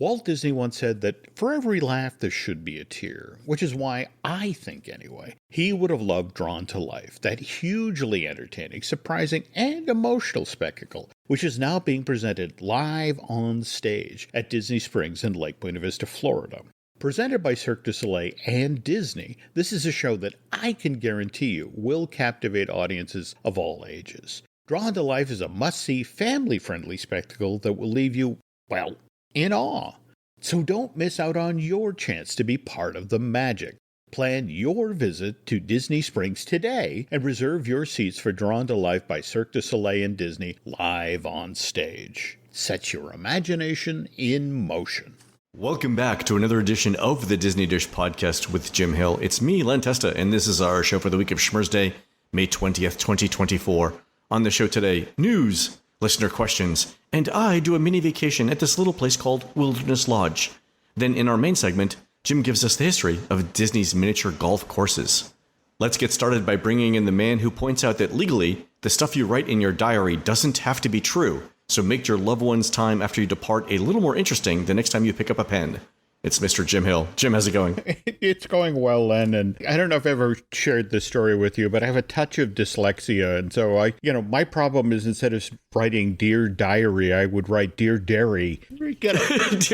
Walt Disney once said that for every laugh there should be a tear, which is why I think, anyway, he would have loved Drawn to Life, that hugely entertaining, surprising, and emotional spectacle, which is now being presented live on stage at Disney Springs in Lake Buena Vista, Florida. Presented by Cirque du Soleil and Disney, this is a show that I can guarantee you will captivate audiences of all ages. Drawn to Life is a must-see, family-friendly spectacle that will leave you, well, in awe. So don't miss out on your chance to be part of the magic. Plan your visit to Disney Springs today and reserve your seats for Drawn to Life by Cirque du Soleil and Disney live on stage. Set your imagination in motion. Welcome back to another edition of the Disney Dish Podcast with Jim Hill. It's me, Len Testa, and this is our show for the week of Schmurz Day, May 20th, 2024. On the show today, news, listener questions, and I do a mini vacation at this little place called Wilderness Lodge. Then in our main segment, Jim gives us the history of Disney's miniature golf courses. Let's get started by bringing in the man who points out that legally, the stuff you write in your diary doesn't have to be true, so make your loved one's time after you depart a little more interesting the next time you pick up a pen. It's Mr. Jim Hill. Jim, how's it going? It's going well, Len, and I don't know if I've ever shared this story with you, but I have a touch of dyslexia, and so my problem is instead of writing Dear Diary, I would write Dear Dairy. Dear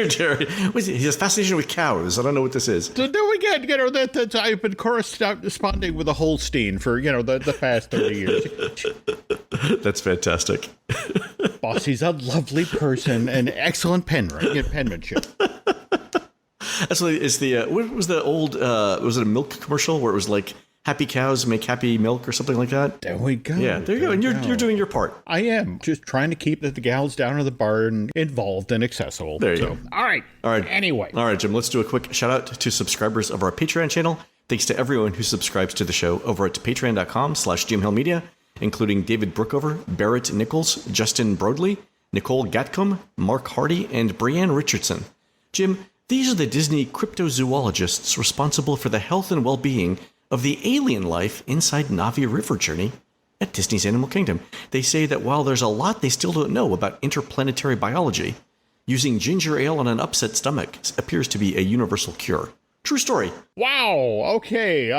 Dairy. He has fascination with cows. I don't know what this is. So then again, that's I've been corresponding with a Holstein for, the past 30 years. That's fantastic. Bossy's a lovely person and excellent penmanship. Actually, is the what was the old was it a milk commercial where it was like happy cows make happy milk or something like that? There we go. Yeah, there you go. And you're doing your part. I am just trying to keep the gals down at the barn involved and accessible. There you go. All right. Anyway. All right, Jim. Let's do a quick shout out to subscribers of our Patreon channel. Thanks to everyone who subscribes to the show over at patreon.com/JimHillMedia, including David Brookover, Barrett Nichols, Justin Broadley, Nicole Gatcomb, Mark Hardy, and Brianne Richardson. Jim, these are the Disney cryptozoologists responsible for the health and well-being of the alien life inside Na'vi River Journey at Disney's Animal Kingdom. They say that while there's a lot they still don't know about interplanetary biology, using ginger ale on an upset stomach appears to be a universal cure. True story. Wow. Okay.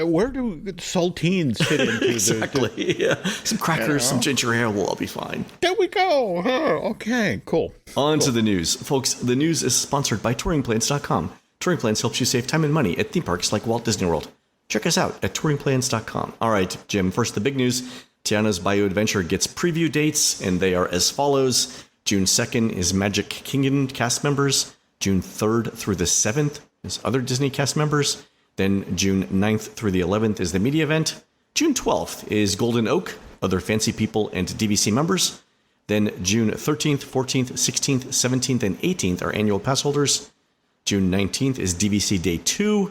Where do saltines fit into exactly? Yeah. Some crackers, some ginger ale will all be fine. There we go. Okay. Cool. On to the news. Folks, the news is sponsored by touringplans.com. Touring Plans helps you save time and money at theme parks like Walt Disney World. Check us out at touringplans.com. All right, Jim, first the big news. Tiana's Bayou Adventure gets preview dates, and they are as follows. June 2nd is Magic Kingdom cast members. June 3rd through the 7th is other Disney cast members. Then June 9th through the 11th is the media event. June 12th is Golden Oak, other Fancy People and DVC members. Then June 13th, 14th, 16th, 17th, and 18th are annual pass holders. June 19th is DVC Day 2.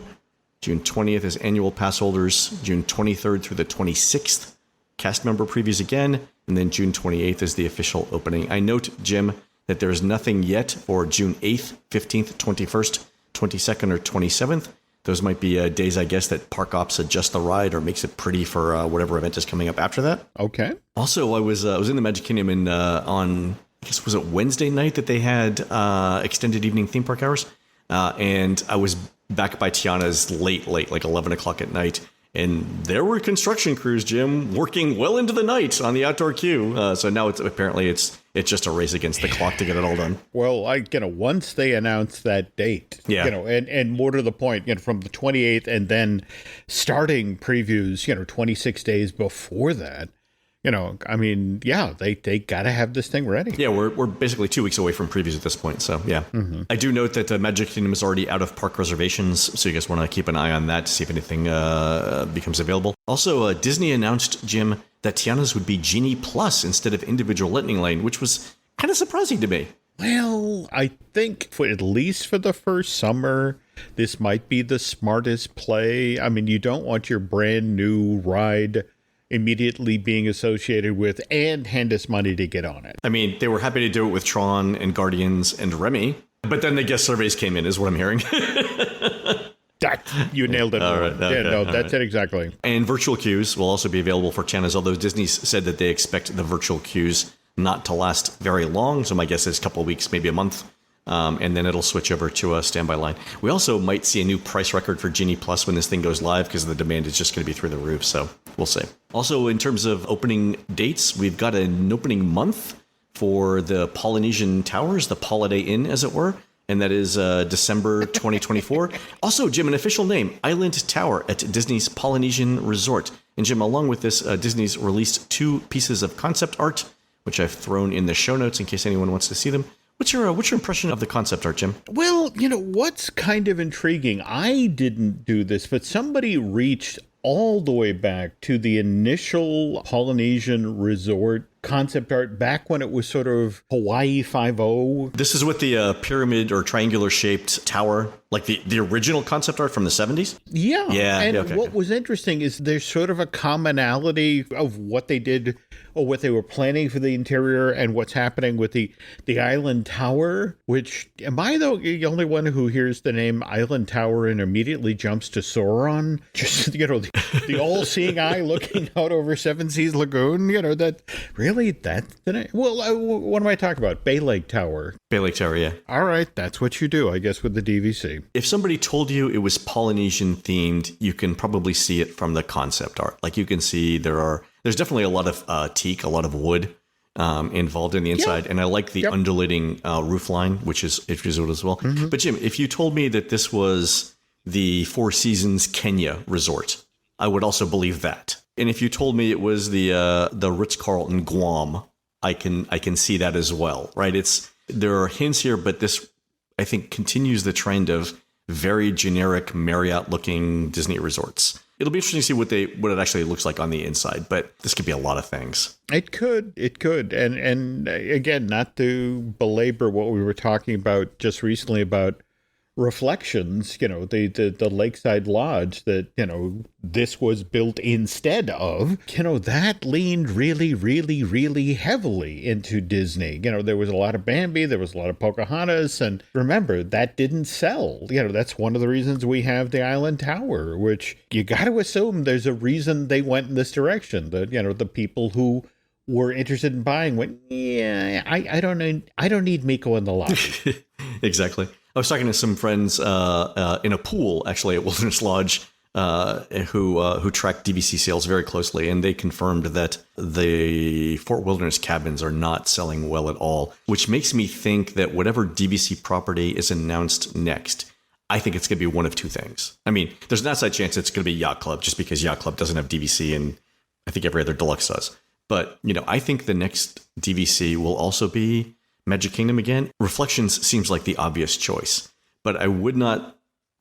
June 20th is annual pass holders. June 23rd through the 26th, cast member previews again. And then June 28th is the official opening. I note, Jim, that there is nothing yet for June 8th, 15th, 21st, 22nd, or 27th. Those might be days, I guess, that Park Ops adjusts the ride or makes it pretty for whatever event is coming up after that. Okay. Also, I was in the Magic Kingdom on, I guess, was it Wednesday night that they had extended evening theme park hours? And I was back by Tiana's late, like 11 o'clock at night. And there were construction crews, Jim, working well into the night on the outdoor queue. So now it's just a race against the clock to get it all done. Well, once they announced that date, and more to the point, from the 28th and then starting previews, 26 days before that, they got to have this thing ready. Yeah, we're basically 2 weeks away from previews at this point. So, yeah. Mm-hmm. I do note that Magic Kingdom is already out of park reservations. So you guys want to keep an eye on that to see if anything becomes available. Also, Disney announced, Jim, that Tiana's would be Genie Plus instead of individual Lightning Lane, which was kind of surprising to me. Well, I think at least for the first summer, this might be the smartest play. I mean, you don't want your brand new ride immediately being associated with and hand us money to get on it. I mean, they were happy to do it with Tron and Guardians and Remy, but then the guest surveys came in, is what I'm hearing. You nailed it. All right. Okay, that's it exactly. And virtual queues will also be available for Tiana's, although Disney said that they expect the virtual queues not to last very long. So my guess is a couple of weeks, maybe a month. and then it'll switch over to a standby line. We also might see a new price record for Genie Plus when this thing goes live because the demand is just going to be through the roof. So we'll see. Also, in terms of opening dates, we've got an opening month for the Polynesian Towers, the Holiday Inn, as it were. And that is December 2024. Also, Jim, an official name, Island Tower at Disney's Polynesian Resort. And Jim, along with this, Disney's released 2 pieces of concept art, which I've thrown in the show notes in case anyone wants to see them. What's your impression of the concept art, Jim? Well, what's kind of intriguing, I didn't do this, but somebody reached all the way back to the initial Polynesian Resort concept art back when it was sort of Hawaii 5.0. This is with the pyramid or triangular shaped tower, like the original concept art from the 70s? Yeah. And okay, what was interesting is there's sort of a commonality of what they did or what they were planning for the interior and what's happening with the Island Tower, which, am I the only one who hears the name Island Tower and immediately jumps to Sauron? Just, the all-seeing eye looking out over Seven Seas Lagoon, that really, that's the name? Well, what am I talking about? Bay Lake Tower. Bay Lake Tower, yeah. All right, that's what you do, I guess, with the DVC. If somebody told you it was Polynesian themed, you can probably see it from the concept art. Like you can see there's definitely a lot of teak, a lot of wood involved in the inside. Yeah. And I like the undulating roof line, which is wood as well. Mm-hmm. But Jim, if you told me that this was the Four Seasons Kenya Resort, I would also believe that. And if you told me it was the Ritz-Carlton Guam, I can see that as well, right? There are hints here, but this, I think, continues the trend of very generic Marriott-looking Disney resorts. It'll be interesting to see what it actually looks like on the inside, but this could be a lot of things. It could. And again, not to belabor what we were talking about just recently about Reflections, the Lakeside Lodge that, this was built instead of, that leaned really, really, really heavily into Disney. There was a lot of Bambi, there was a lot of Pocahontas, and remember, that didn't sell. That's one of the reasons we have the Island Tower, which you got to assume there's a reason they went in this direction. The people who were interested in buying went, I don't need Miko in the lobby. Exactly. I was talking to some friends in a pool, actually, at Wilderness Lodge, who track DVC sales very closely, and they confirmed that the Fort Wilderness cabins are not selling well at all, which makes me think that whatever DVC property is announced next, I think it's going to be one of two things. I mean, there's an outside chance it's going to be Yacht Club, just because Yacht Club doesn't have DVC, and I think every other deluxe does. But, I think the next DVC will also be Magic Kingdom again. Reflections seems like the obvious choice, but I would not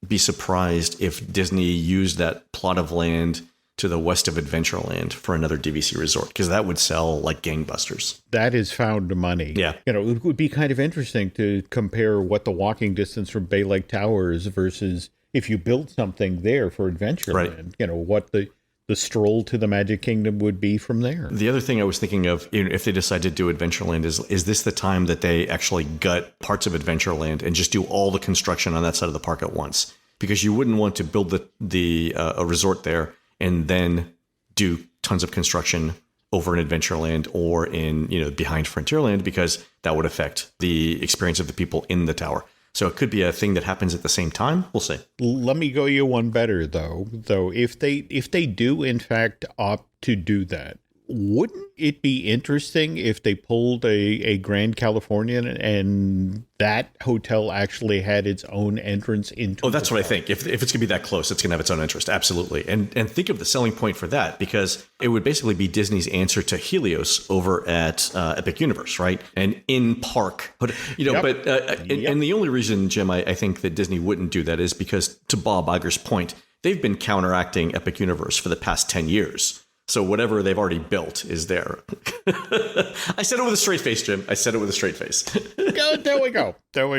be surprised if Disney used that plot of land to the west of Adventureland for another DVC resort, because that would sell like gangbusters. That is found money. Yeah. It would be kind of interesting to compare what the walking distance from Bay Lake Towers versus if you built something there for Adventureland, right. What the stroll to the Magic Kingdom would be from there. The other thing I was thinking of, if they decide to do Adventureland, is this the time that they actually gut parts of Adventureland and just do all the construction on that side of the park at once? Because you wouldn't want to build a resort there and then do tons of construction over in Adventureland or in behind Frontierland, because that would affect the experience of the people in the tower. So it could be a thing that happens at the same time. We'll see. Let me go you one better, though. If they do, in fact, opt to do that, wouldn't it be interesting if they pulled a Grand Californian and that hotel actually had its own entrance into that's what I think. If it's going to be that close, it's going to have its own interest. Absolutely. And think of the selling point for that, because it would basically be Disney's answer to Helios over at Epic Universe, right? An in-park, But and the only reason, Jim, I think that Disney wouldn't do that is because, to Bob Iger's point, they've been counteracting Epic Universe for the past 10 years. So whatever they've already built is there. I said it with a straight face, Jim. I said it with a straight face. There we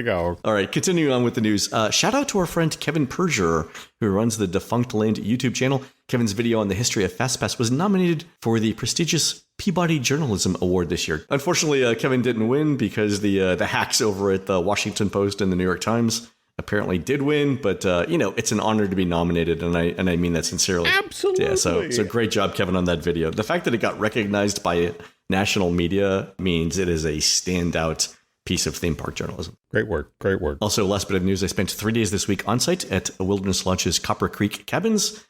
go. All right, continuing on with the news. Shout out to our friend Kevin Perjurer, who runs the Defunct Land YouTube channel. Kevin's video on the history of FastPass was nominated for the prestigious Peabody Journalism Award this year. Unfortunately, Kevin didn't win because the hacks over at the Washington Post and the New York Times apparently did win, but it's an honor to be nominated, and I mean that sincerely. Absolutely. Yeah, so great job, Kevin, on that video. The fact that it got recognized by national media means it is a standout piece of theme park journalism. Great work. Great work. Also, last bit of news, I spent 3 days this week on site at Wilderness Lodge's Copper Creek cabins.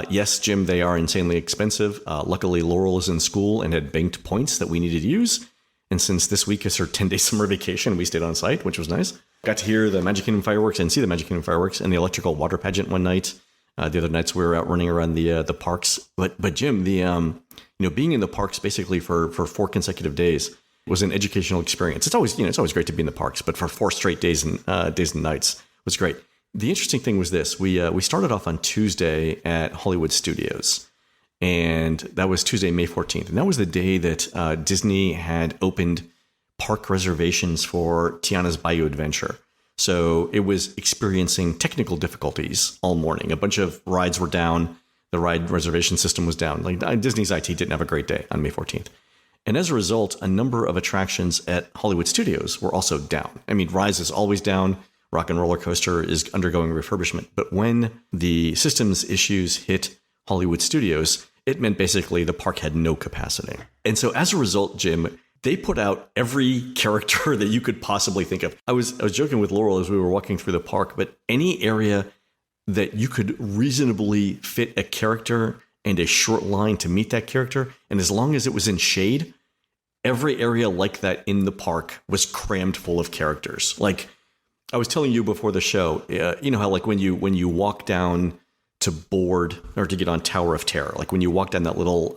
Yes, Jim, they are insanely expensive. Luckily, Laurel is in school and had banked points that we needed to use. And since this week is her 10-day summer vacation, we stayed on site, which was nice. Got to hear the Magic Kingdom fireworks and see the Magic Kingdom fireworks and the electrical water pageant one night. The other nights we were out running around the parks. But Jim, being in the parks basically for 4 consecutive days was an educational experience. It's always great to be in the parks, but for 4 straight days and nights was great. The interesting thing was this: we started off on Tuesday at Hollywood Studios, and that was Tuesday, May 14th, and that was the day that Disney had opened park reservations for Tiana's Bayou Adventure. So it was experiencing technical difficulties all morning. A bunch of rides were down. The ride reservation system was down. Like Disney's IT didn't have a great day on May 14th. And as a result, a number of attractions at Hollywood Studios were also down. I mean, Rise is always down. Rock and Roller Coaster is undergoing refurbishment. But when the systems issues hit Hollywood Studios, it meant basically the park had no capacity. And so as a result, Jim, they put out every character that you could possibly think of. I was joking with Laurel as we were walking through the park, but any area that you could reasonably fit a character and a short line to meet that character, and as long as it was in shade, every area like that in the park was crammed full of characters. Like I was telling you before the show, you know how like when you walk down to board or to get on Tower of Terror, like when you walk down that little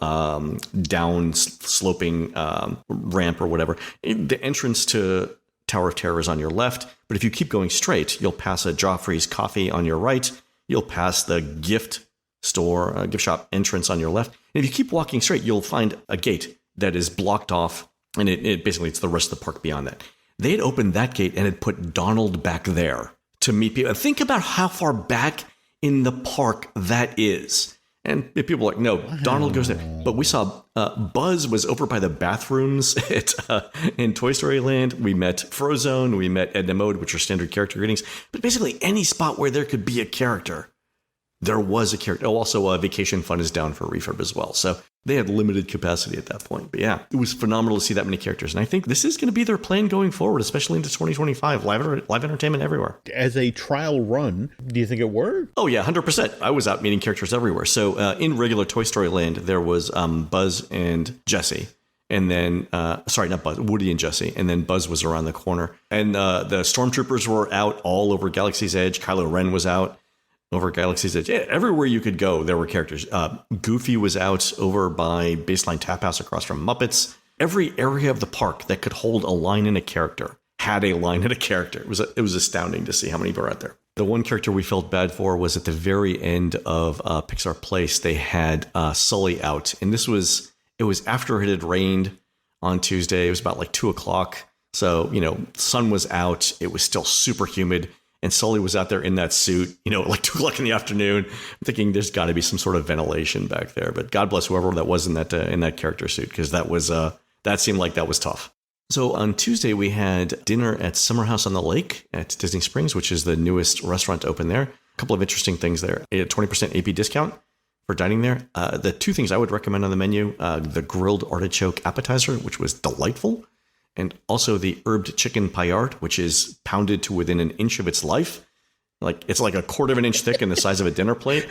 down sloping ramp or whatever, the entrance to Tower of Terror is on your left. But if you keep going straight, you'll pass a Joffrey's Coffee on your right. You'll pass the gift shop entrance on your left. And if you keep walking straight, you'll find a gate that is blocked off. And it basically, it's the rest of the park beyond that. They had opened that gate and had put Donald back there to meet people. Think about how far back in the park that is. And people are like, no, Donald goes there. But we saw Buzz was over by the bathrooms in Toy Story Land. We met Frozone. We met Edna Mode, which are standard character greetings. But basically any spot where there could be a character, there was a character. Oh, also Vacation Fun is down for refurb as well. So they had limited capacity at that point. But yeah, it was phenomenal to see that many characters. And I think this is going to be their plan going forward, especially into 2025. Live entertainment everywhere. As a trial run, do you think it worked? Oh, yeah, 100%. I was out meeting characters everywhere. So in regular Toy Story Land, there was Buzz and Jessie. And then, not Buzz, Woody and Jessie. And then Buzz was around the corner. And the Stormtroopers were out all over Galaxy's Edge. Kylo Ren was out over Galaxy's Edge. Yeah, everywhere you could go, there were characters. Goofy was out over by Baseline Tap House across from Muppets. Every area of the park that could hold a line and a character had a line and a character. It was astounding to see how many were out there. The one character we felt bad for was at the very end of Pixar Place. They had Sully out, and it was after it had rained on Tuesday. It was about like 2:00. So, sun was out. It was still super humid. And Sully was out there in that suit, like 2:00 in the afternoon. I'm thinking there's got to be some sort of ventilation back there. But God bless whoever that was in that character suit, because that seemed like that was tough. So on Tuesday, we had dinner at Summer House on the Lake at Disney Springs, which is the newest restaurant to open there. A couple of interesting things there. A 20% AP discount for dining there. The 2 things I would recommend on the menu, the grilled artichoke appetizer, which was delightful. And also the herbed chicken paillard, which is pounded to within an inch of its life. It's like a 1/4 of an inch thick and the size of a dinner plate.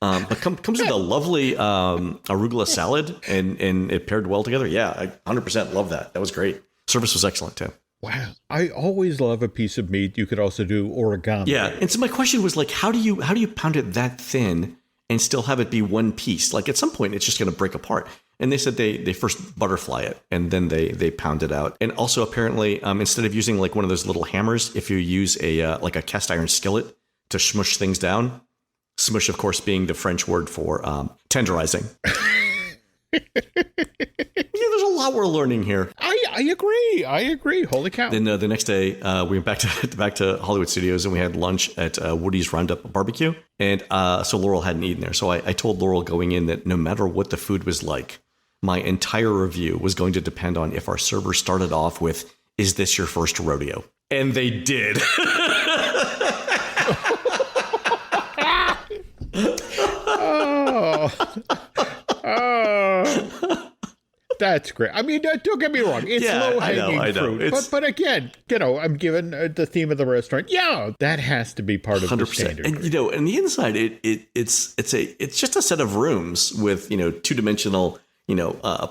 But comes with a lovely arugula salad, and it paired well together. Yeah, I 100% love that. That was great. Service was excellent too. Wow. I always love a piece of meat. You could also do origami. Yeah. And so my question was like, how do you pound it that thin and still have it be one piece? Like at some point it's just going to break apart. And they said they first butterfly it and then they pound it out. And also apparently instead of using like one of those little hammers, if you use a cast iron skillet to smush things down, smush of course being the French word for tenderizing. There's a lot we're learning here. I agree. Holy cow. Then the next day, we went back to Hollywood Studios and we had lunch at Woody's Roundup Barbecue. And so Laurel hadn't eaten there. So I told Laurel going in that no matter what the food was like, my entire review was going to depend on if our server started off with, "Is this your first rodeo?" And they did. Oh, that's great. I mean, don't get me wrong. It's low-hanging fruit. But again, I'm given the theme of the restaurant. Yeah, that has to be part of 100%. The standard. And, and the inside, it's just a set of rooms with, two-dimensional,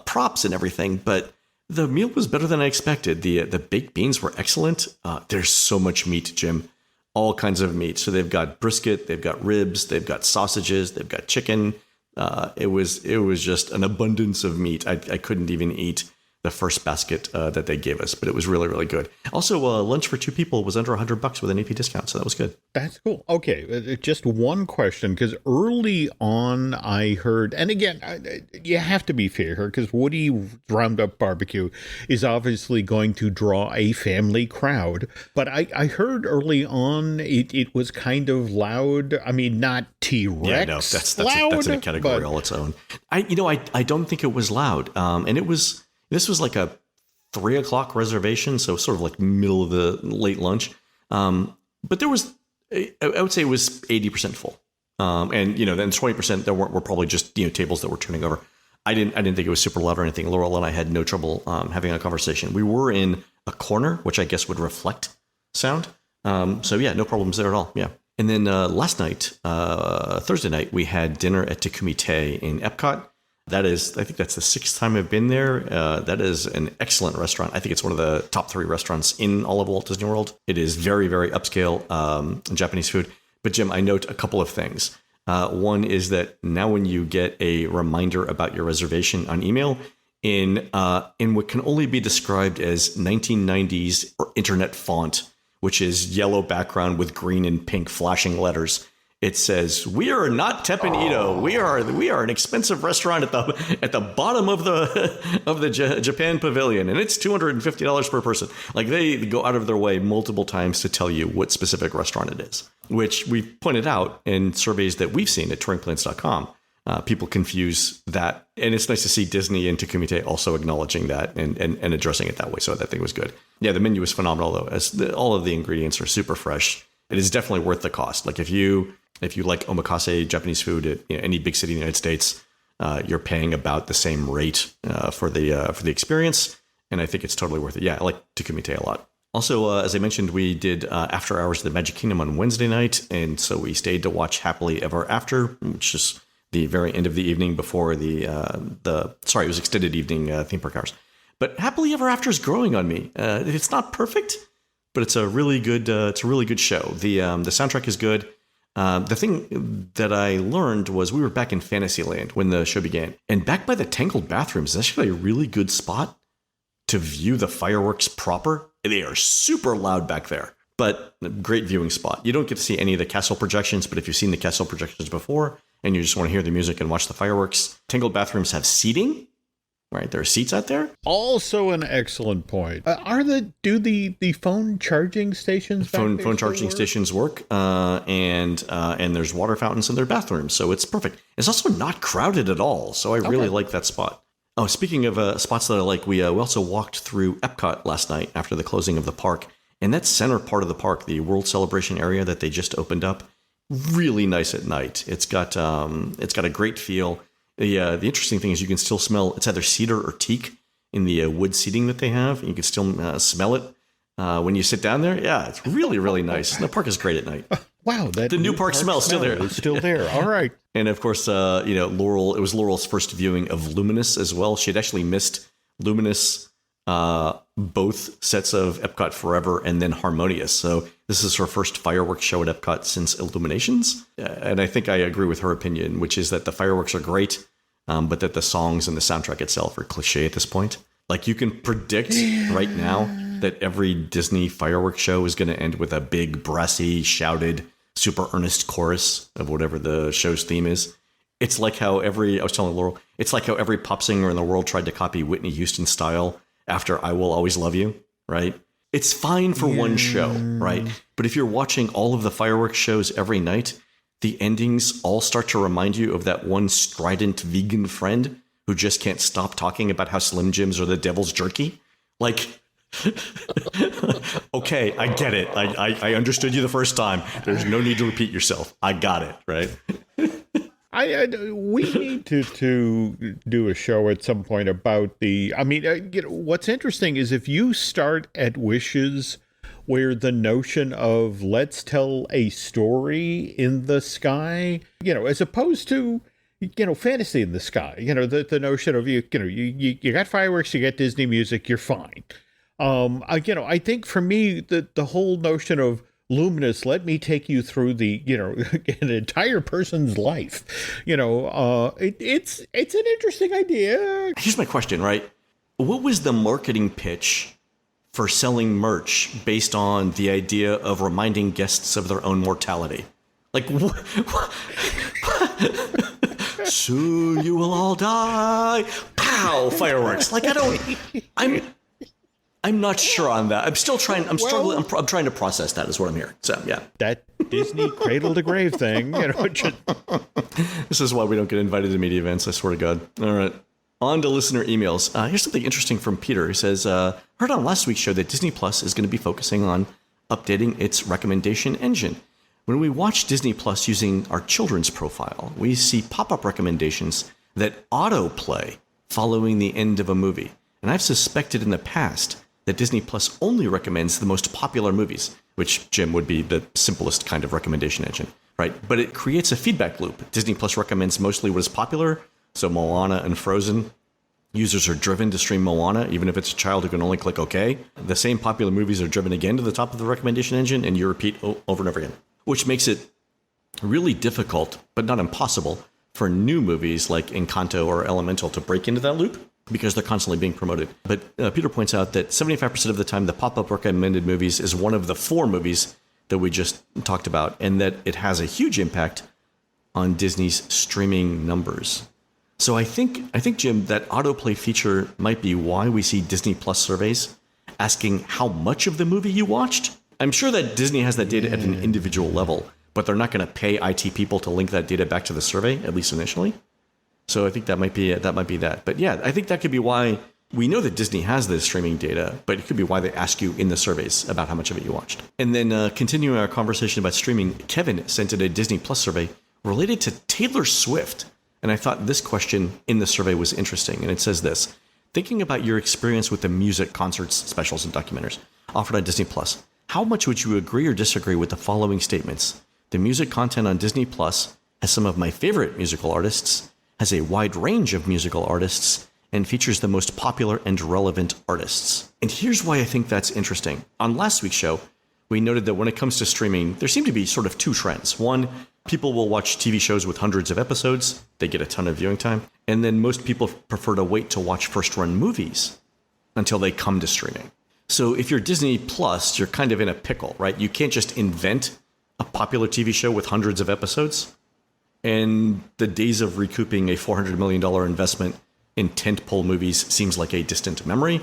props and everything. But the meal was better than I expected. The baked beans were excellent. There's so much meat, Jim. All kinds of meat. So they've got brisket, they've got ribs, they've got sausages, they've got chicken. It was just an abundance of meat. I couldn't even eat the first basket that they gave us, but it was really, really good. Also, lunch for two people was under $100 with an AP discount, so that was good. That's cool. Okay, just one question, because early on I heard, and again, you have to be fair here, because Woody Roundup Barbecue is obviously going to draw a family crowd, but I heard early on it was kind of loud. I mean, not T-Rex yeah, no, that's in a category all its own. I don't think it was loud, and this was like a 3:00 reservation, so sort of like middle of the late lunch. But there was, I would say it was 80% full. And, then 20% there were probably just, tables that were turning over. I didn't think it was super loud or anything. Laurel and I had no trouble having a conversation. We were in a corner, which I guess would reflect sound. So yeah, no problems there at all. Yeah. And then last night, Thursday night, we had dinner at Takumi Te in Epcot. I think that's the 6th time I've been there. That is an excellent restaurant. I think it's one of the top 3 restaurants in all of Walt Disney World. It is very, very upscale Japanese food. But Jim, I note a couple of things. One is that now when you get a reminder about your reservation on email, in what can only be described as 1990s or internet font, which is yellow background with green and pink flashing letters, it says, "We are not Teppan Edo. We are an expensive restaurant at the bottom of the Japan Pavilion, and it's $250 per person." Like, they go out of their way multiple times to tell you what specific restaurant it is, which we've pointed out in surveys that we've seen at touringplans.com. People confuse that, and it's nice to see Disney and Takumi Te also acknowledging that and addressing it that way. So that thing was good. Yeah, the menu was phenomenal though, as all of the ingredients are super fresh. It is definitely worth the cost. Like if you like omakase Japanese food at any big city in the United States, you're paying about the same rate for the experience, and I think it's totally worth it. Yeah, I like Takumi Te a lot. Also, as I mentioned, we did After Hours at the Magic Kingdom on Wednesday night, and so we stayed to watch Happily Ever After, which is the very end of the evening before it was extended evening theme park hours. But Happily Ever After is growing on me. It's not perfect, but it's a really good show. The soundtrack is good. The thing that I learned was we were back in Fantasyland when the show began, and back by the Tangled bathrooms is actually a really good spot to view the fireworks proper. They are super loud back there, but a great viewing spot. You don't get to see any of the castle projections, but if you've seen the castle projections before and you just want to hear the music and watch the fireworks, Tangled bathrooms have seating. Right, there are seats out there. Also, an excellent point. Do the phone charging stations? Phone charging stations work, and there's water fountains in their bathrooms, so it's perfect. It's also not crowded at all, so I really like that spot. Oh, speaking of spots that I like, we also walked through Epcot last night after the closing of the park, and that center part of the park, the World Celebration area that they just opened up, really nice at night. It's got a great feel. The interesting thing is you can still smell, it's either cedar or teak in the wood seating that they have. You can still smell it when you sit down there. Yeah, it's really, really nice. And the park is great at night. Wow. The new park smell is still there. It's still there. All right. And of course, Laurel, it was Laurel's first viewing of Luminous as well. She had actually missed Luminous, both sets of Epcot Forever and then Harmonious. So this is her first fireworks show at Epcot since Illuminations. And I think I agree with her opinion, which is that the fireworks are great, but that the songs and the soundtrack itself are cliche at this point. Like, you can predict right now that every Disney fireworks show is going to end with a big, brassy, shouted, super earnest chorus of whatever the show's theme is. It's like how I was telling Laurel, it's like how every pop singer in the world tried to copy Whitney Houston's style after I Will Always Love You, right? It's fine for one show, right? But if you're watching all of the fireworks shows every night, the endings all start to remind you of that one strident vegan friend who just can't stop talking about how Slim Jims are the devil's jerky. Like, okay, I get it. I understood you the first time. There's no need to repeat yourself. I got it, right? We need to do a show at some point about the. I mean, what's interesting is if you start at Wishes, where the notion of let's tell a story in the sky, as opposed to fantasy in the sky, the notion of you got fireworks, you got Disney music, you're fine. I think for me the whole notion of Luminous, let me take you through the, an entire person's life. It's an interesting idea. Here's my question, right? What was the marketing pitch for selling merch based on the idea of reminding guests of their own mortality? Like, soon you will all die. Pow! Fireworks. Like, I'm not sure on that. I'm still trying. I'm struggling. I'm trying to process that. Is what I'm hearing. So yeah, that Disney cradle to grave thing. This is why we don't get invited to media events. I swear to God. All right, on to listener emails. Here's something interesting from Peter. He says, "Heard on last week's show that Disney Plus is going to be focusing on updating its recommendation engine. When we watch Disney Plus using our children's profile, we see pop-up recommendations that autoplay following the end of a movie, and I've suspected in the past that Disney Plus only recommends the most popular movies, which, Jim, would be the simplest kind of recommendation engine, right? But it creates a feedback loop. Disney Plus recommends mostly what is popular, so Moana and Frozen. Users are driven to stream Moana, even if it's a child who can only click OK. The same popular movies are driven again to the top of the recommendation engine, and you repeat over and over again, which makes it really difficult, but not impossible, for new movies like Encanto or Elemental to break into that loop, because they're constantly being promoted. But Peter points out that 75% of the time, the pop-up recommended movies is one of the 4 movies that we just talked about, and that it has a huge impact on Disney's streaming numbers. So I think, Jim, that autoplay feature might be why we see Disney Plus surveys asking how much of the movie you watched. I'm sure that Disney has that data at an individual level, but they're not going to pay IT people to link that data back to the survey, at least initially. So I think that might be that. But yeah, I think that could be why we know that Disney has this streaming data, but it could be why they ask you in the surveys about how much of it you watched. And then continuing our conversation about streaming, Kevin sent in a Disney Plus survey related to Taylor Swift. And I thought this question in the survey was interesting. And it says this: thinking about your experience with the music, concerts, specials, and documentaries offered on Disney Plus, how much would you agree or disagree with the following statements? The music content on Disney Plus has some of my favorite musical artists, has a wide range of musical artists, and features the most popular and relevant artists. And here's why I think that's interesting. On last week's show, we noted that when it comes to streaming, there seem to be sort of 2 trends. One, people will watch TV shows with hundreds of episodes. They get a ton of viewing time. And then most people prefer to wait to watch first-run movies until they come to streaming. So if you're Disney Plus, you're kind of in a pickle, right? You can't just invent a popular TV show with hundreds of episodes. And the days of recouping a $400 million investment in tentpole movies seems like a distant memory.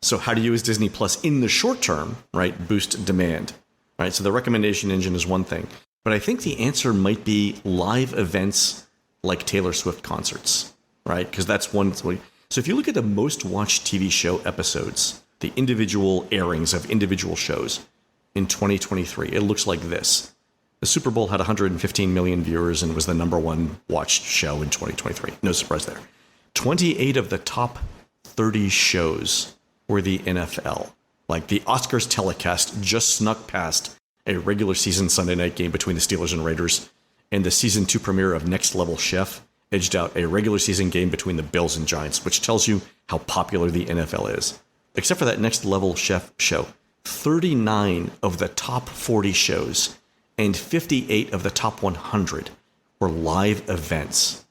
So how do you, as Disney Plus, in the short term, right, boost demand? Right. So the recommendation engine is one thing. But I think the answer might be live events like Taylor Swift concerts, right? Because that's one. So if you look at the most watched TV show episodes, the individual airings of individual shows in 2023, it looks like this. The Super Bowl had 115 million viewers and was the number 1 watched show in 2023. No surprise there. 28 of the top 30 shows were the NFL. Like the Oscars telecast just snuck past a regular season Sunday night game between the Steelers and Raiders, and the season 2 premiere of Next Level Chef edged out a regular season game between the Bills and Giants, which tells you how popular the NFL is. Except for that Next Level Chef show, 39 of the top 40 shows and 58 of the top 100 were live events.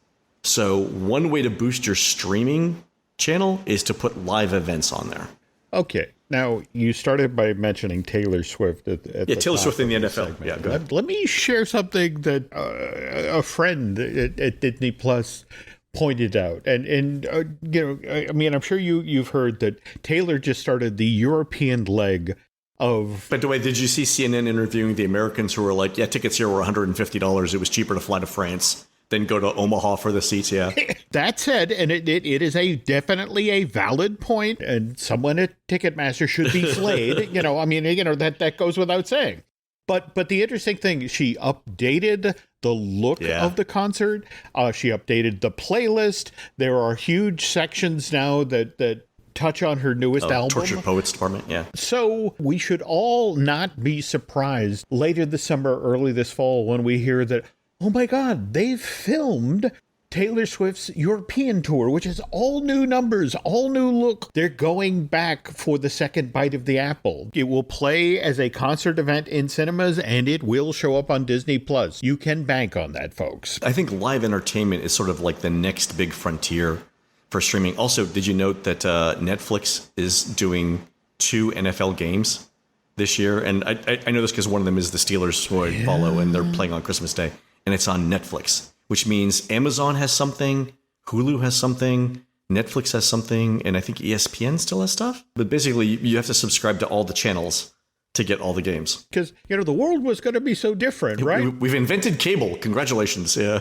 So one way to boost your streaming channel is to put live events on there. Okay. Now, you started by mentioning Taylor Swift at the Taylor Swift in the NFL. Segment. Yeah, go ahead. Let me share something that a friend at Disney Plus pointed out. And I mean, I'm sure you've heard that Taylor just started the European leg of... By the way, did you see CNN interviewing the Americans who were like, yeah, tickets here were $150. It was cheaper to fly to France than go to Omaha for the seats, yeah. That said, and it is definitely a valid point, and someone at Ticketmaster should be flayed. I mean, that goes without saying. But the interesting thing, she updated the look of the concert. She updated the playlist. There are huge sections now that touch on her newest album. Tortured Poets Department, yeah. So we should all not be surprised later this summer, early this fall, when we hear that, oh my God, they've filmed Taylor Swift's European tour, which is all new numbers, all new look. They're going back for the second bite of the apple. It will play as a concert event in cinemas, and it will show up on Disney Plus. You can bank on that, folks. I think live entertainment is sort of like the next big frontier for streaming. Also, did you note that Netflix is doing 2 NFL games this year? And I know this because one of them is the Steelers, who I follow, and they're playing on Christmas Day, and it's on Netflix, which means Amazon has something, Hulu has something, Netflix has something, and I think ESPN still has stuff. But basically, you have to subscribe to all the channels to get all the games. Because, the world was going to be so different, right? We've invented cable. Congratulations. Yeah.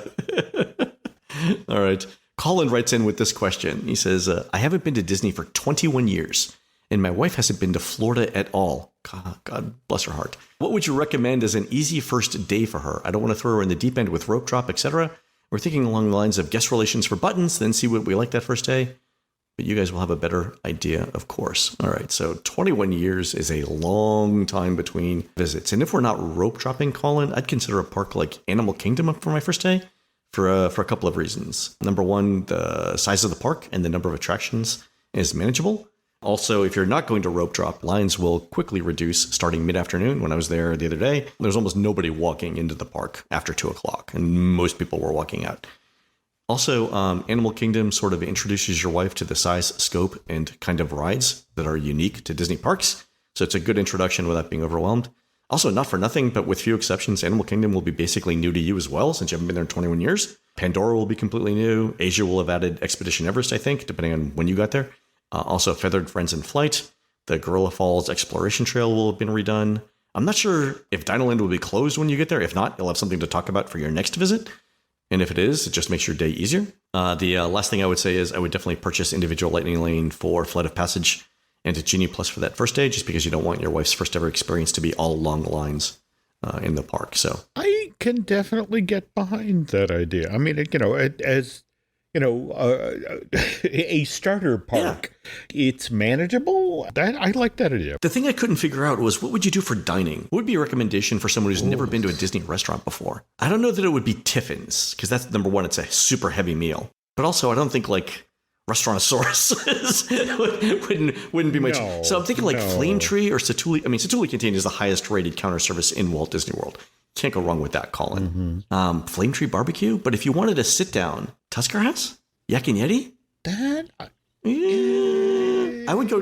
All right. Colin writes in with this question. He says, I haven't been to Disney for 21 years, and my wife hasn't been to Florida at all. God bless her heart. What would you recommend as an easy first day for her? I don't want to throw her in the deep end with rope drop, etc. We're thinking along the lines of guest relations for buttons, then see what we like that first day. But you guys will have a better idea, of course. All right, so 21 years is a long time between visits. And if we're not rope dropping, Colin, I'd consider a park like Animal Kingdom for my first day for a couple of reasons. Number one, the size of the park and the number of attractions is manageable. Also, if you're not going to rope drop, lines will quickly reduce starting mid-afternoon. When I was there the other day, there's almost nobody walking into the park after 2 o'clock, and most people were walking out. Also, Animal Kingdom sort of introduces your wife to the size, scope, and kind of rides that are unique to Disney parks. So it's a good introduction without being overwhelmed. Also, not for nothing, but with few exceptions, Animal Kingdom will be basically new to you as well, since you haven't been there in 21 years. Pandora will be completely new. Asia will have added Expedition Everest, I think, depending on when you got there. Also, Feathered Friends in Flight. The Gorilla Falls Exploration Trail will have been redone. I'm not sure if Dinoland will be closed when you get there. If not, you'll have something to talk about for your next visit. And if it is, it just makes your day easier. The last thing I would say is I would definitely purchase individual Lightning Lane for Flight of Passage and a Genie Plus for that first day, just because you don't want your wife's first ever experience to be all long lines in the park. So I can definitely get behind that idea. I mean, as a starter park, it's manageable. I like that idea. The thing I couldn't figure out was, what would you do for dining? What would be a recommendation for someone who's never been to a Disney restaurant before? I don't know that it would be Tiffin's, because that's number one, it's a super heavy meal. But also, I don't think Restaurantosaurus wouldn't be my So I'm thinking Flame Tree or Satuli. I mean, Satuli Canteen is the highest rated counter service in Walt Disney World. Can't go wrong with that, Colin. Mm-hmm. Flame Tree Barbecue. But if you wanted to sit down, Tusker House? Yak and Yeti? I would go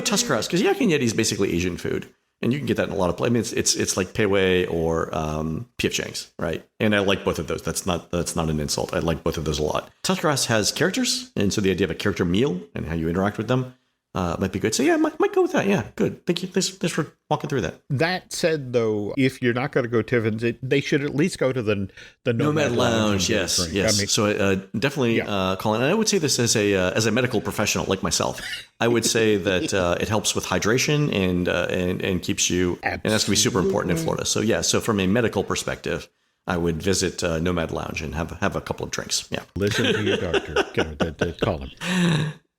Tusker House, because Yak and Yeti is basically Asian food. And you can get that in a lot of places. I mean, it's like Pei Wei or P.F. Chang's, right? And I like both of those. That's not an insult. I like both of those a lot. Tusker House has characters, and so the idea of a character meal and how you interact with them might be good. So yeah, might go with that. Yeah, good. Thank you. Thanks for walking through that. That said, though, if you're not going to go Tiffin's, they should at least go to the Nomad Lounge. Yes. I mean, so definitely, Colin. And I would say this as a medical professional like myself. I would say that it helps with hydration and keeps you. Absolutely. And that's going to be super important in Florida. So yeah. So from a medical perspective, I would visit Nomad Lounge and have a couple of drinks. Yeah. Listen to your doctor. Call him.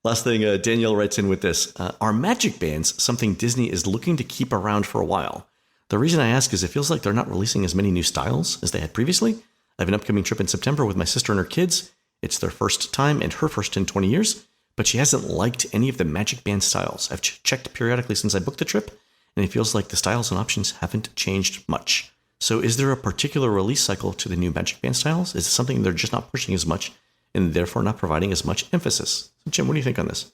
Last thing, Danielle writes in with this. Are magic bands something Disney is looking to keep around for a while? The reason I ask is it feels like they're not releasing as many new styles as they had previously. I have an upcoming trip in September with my sister and her kids. It's their first time and her first in 20 years, but she hasn't liked any of the magic band styles. I've checked periodically since I booked the trip, and it feels like the styles and options haven't changed much. So is there a particular release cycle to the new magic band styles? Is it something they're just not pushing as much and therefore not providing as much emphasis? Jim, what do you think on this?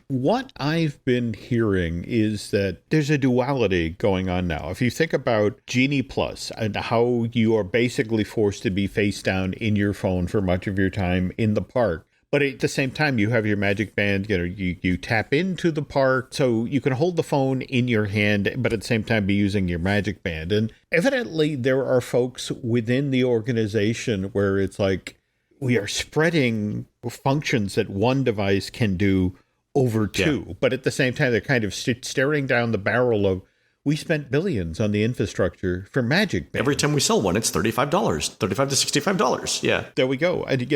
What I've been hearing is that there's a duality going on now. If you think about Genie Plus and how you are basically forced to be face down in your phone for much of your time in the park, but at the same time, you have your magic band, you tap into the park, so you can hold the phone in your hand, but at the same time be using your magic band. And evidently, there are folks within the organization where it's like, we are spreading functions that one device can do over two. Yeah. But at the same time, they're kind of staring down the barrel of, We spent billions on the infrastructure for Magic Bands. Every time we sell one, it's $35, $35 to $65. Yeah. There we go. And,